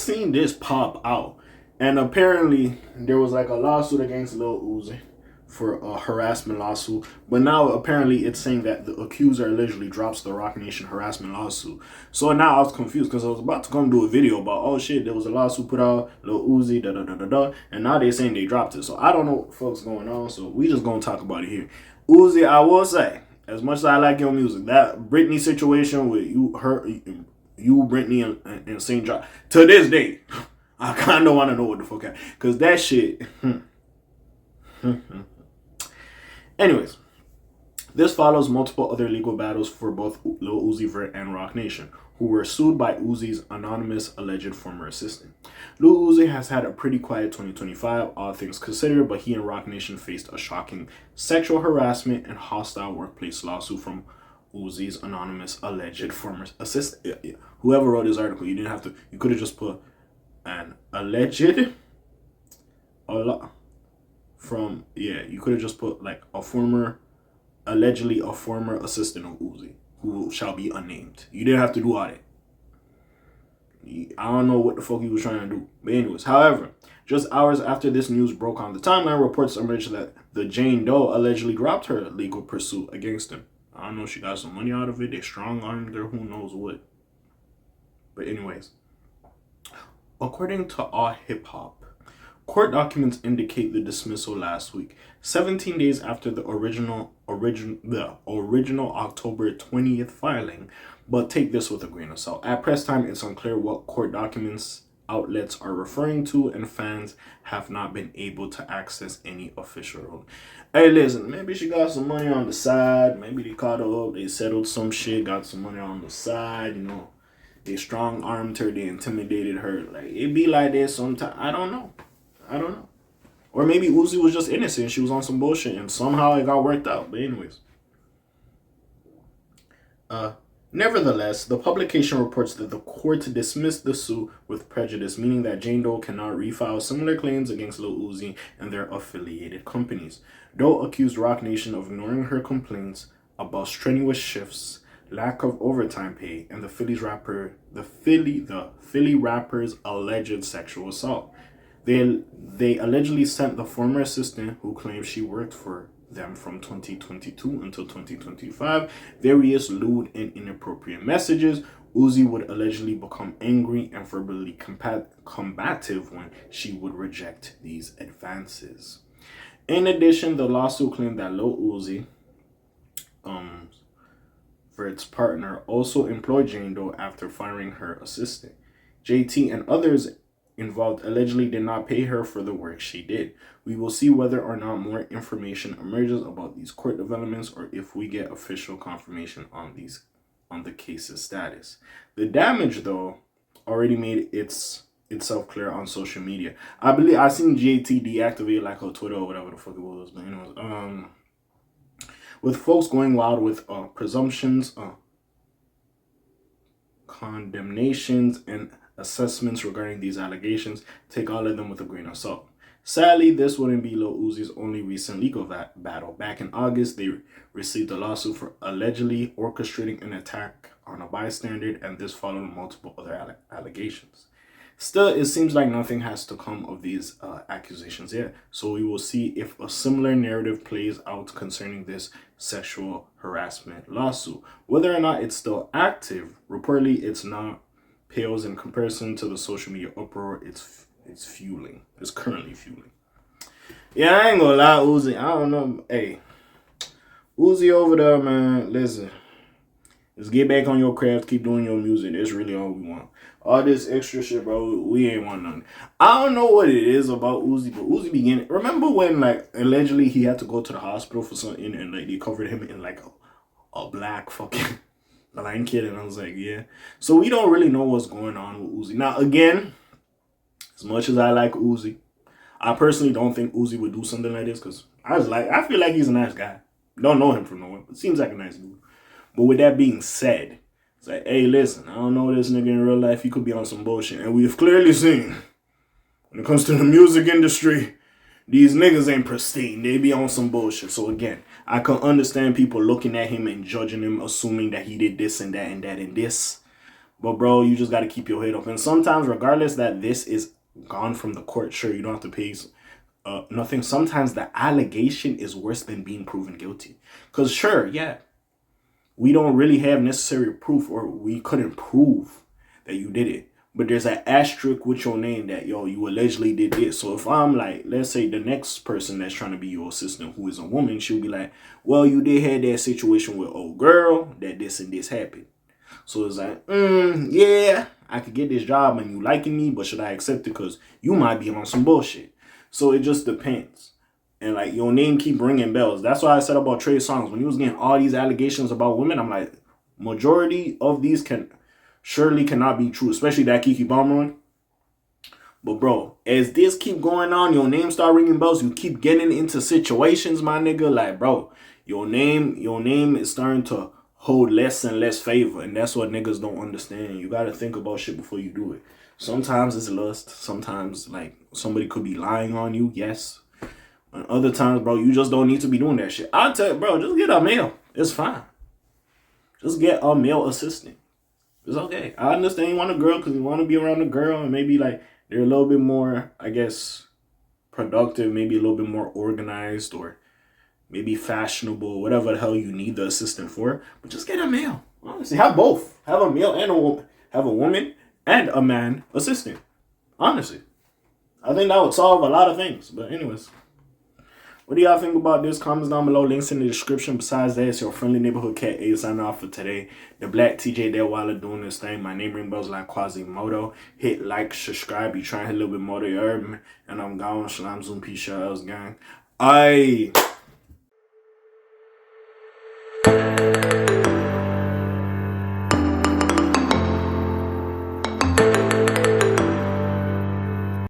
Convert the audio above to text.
seen this pop out, and apparently there was like a lawsuit against Lil Uzi for a harassment lawsuit, but now apparently it's saying that the accuser allegedly drops the Rock Nation harassment lawsuit. So now I was confused because I was about to come do a video about, oh shit, there was a lawsuit put out, Lil Uzi, da da da da da, and now they're saying they dropped it. So I don't know what the fuck's going on. So we just gonna talk about it here. Uzi, I will say, as much as I like your music, that Britney situation with you, Britney, and St. John, to this day, I kind of want to know what the fuck happened. Because that shit. Anyways, this follows multiple other legal battles for both Lil Uzi Vert and Rock Nation, who were sued by Uzi's anonymous alleged former assistant. Lil Uzi has had a pretty quiet 2025, all things considered, but he and Rock Nation faced a shocking sexual harassment and hostile workplace lawsuit from Uzi's anonymous alleged former assistant. Whoever wrote this article, you didn't have to. You could have just put an alleged. You could have just put like allegedly a former assistant of Uzi, who shall be unnamed. You didn't have to do all that. I don't know what the fuck he was trying to do. But anyways, however, just hours after this news broke on the timeline, reports emerged that the Jane Doe allegedly dropped her legal pursuit against him. I don't know if she got some money out of it. They strong-armed her, who knows what. But anyways, according to All Hip Hop, court documents indicate the dismissal last week, 17 days after the original October 20th filing, but take this with a grain of salt. At press time, it's unclear what court documents outlets are referring to, and fans have not been able to access any official. Hey, listen, maybe she got some money on the side. Maybe they caught her up. They settled some shit, got some money on the side, you know. They strong-armed her. They intimidated her. Like, it be like that sometimes. I don't know. Or maybe Uzi was just innocent. She was on some bullshit, and somehow it got worked out. But anyways. Nevertheless, the publication reports that the court dismissed the suit with prejudice, meaning that Jane Doe cannot refile similar claims against Lil Uzi and their affiliated companies. Doe accused Rock Nation of ignoring her complaints about strenuous shifts, lack of overtime pay, and the Philly rapper's alleged sexual assault. They allegedly sent the former assistant, who claims she worked for them from 2022 until 2025, various lewd and inappropriate messages. Uzi would allegedly become angry and verbally combative when she would reject these advances. In addition, the lawsuit claimed that Lil Uzi, Vert's partner, also employed Jane Doe after firing her assistant. JT and others involved allegedly did not pay her for the work she did. We will see whether or not more information emerges about these court developments, or if we get official confirmation on the case's status. The damage, though, already made itself clear on social media. I believe I seen JT deactivate like her Twitter or whatever the fuck it was. But anyways, with folks going wild with presumptions, condemnations, and assessments regarding these allegations, take all of them with a grain of salt. Sadly, this wouldn't be Lil Uzi's only recent legal battle. Back in August, they received a lawsuit for allegedly orchestrating an attack on a bystander, and this followed multiple other allegations. Still, it seems like nothing has to come of these accusations yet, so we will see if a similar narrative plays out concerning this sexual harassment lawsuit. Whether or not it's still active, reportedly it's not, pales in comparison to the social media uproar it's fueling. It's currently fueling. Yeah, I ain't gonna lie, Uzi. I don't know. Hey, Uzi over there, man. Listen, just get back on your craft. Keep doing your music. That's really all we want. All this extra shit, bro, we ain't want nothing. I don't know what it is about Uzi, but Uzi began. Remember when, like, allegedly he had to go to the hospital for something, and like they covered him in like a black fucking blanket, and I was like, yeah. So we don't really know what's going on with Uzi. Now, again, as much as I like Uzi, I personally don't think Uzi would do something like this, because I feel like he's a nice guy. Don't know him from nowhere, but seems like a nice dude. But with that being said, it's like, hey, listen, I don't know this nigga in real life. He could be on some bullshit. And we've clearly seen, when it comes to the music industry, these niggas ain't pristine. They be on some bullshit. So again, I can understand people looking at him and judging him, assuming that he did this and that and that and this. But bro, you just got to keep your head up. And sometimes, regardless that this is gone from the court, sure, you don't have to pay nothing. Sometimes the allegation is worse than being proven guilty. Because sure, yeah, we don't really have necessary proof, or we couldn't prove that you did it. But there's an asterisk with your name that, yo, you allegedly did this. So if I'm like, let's say the next person that's trying to be your assistant who is a woman, she'll be like, well, you did have that situation with old girl that this and this happened. So it's like, yeah, I could get this job and you liking me, but should I accept it? Because you might be on some bullshit. So it just depends. And like, your name keep ringing bells. That's why I said about Trey Songz. When he was getting all these allegations about women, I'm like, majority of these surely cannot be true, especially that Keke Palmer one. But bro, as this keep going on, your name start ringing bells. You keep getting into situations, my nigga. Like, bro, your name is starting to hold less and less favor, and that's what niggas don't understand. You gotta think about shit before you do it. Sometimes it's lust. Sometimes like somebody could be lying on you. Yes. And other times, bro, you just don't need to be doing that shit. I'll tell you, bro, just get a male. It's fine. Just get a male assistant. It's okay. I understand you want a girl because you want to be around a girl, and maybe like they're a little bit more, I guess, productive, maybe a little bit more organized, or maybe fashionable, whatever the hell you need the assistant for. But just get a male. Honestly, have both. Have a male and a woman. Have a woman and a man assistant. Honestly, I think that would solve a lot of things. But anyways, what do y'all think about this? Comments down below. Links in the description. Besides that, it's your friendly neighborhood cat A signing off for today. The Black TJ there while doing this thing. My name ring bells like Quasimodo. Hit like, subscribe. You try and hit a little bit more to your urban. And I'm gone. Shalom, zoom, peace, shout outs, gang. Aye.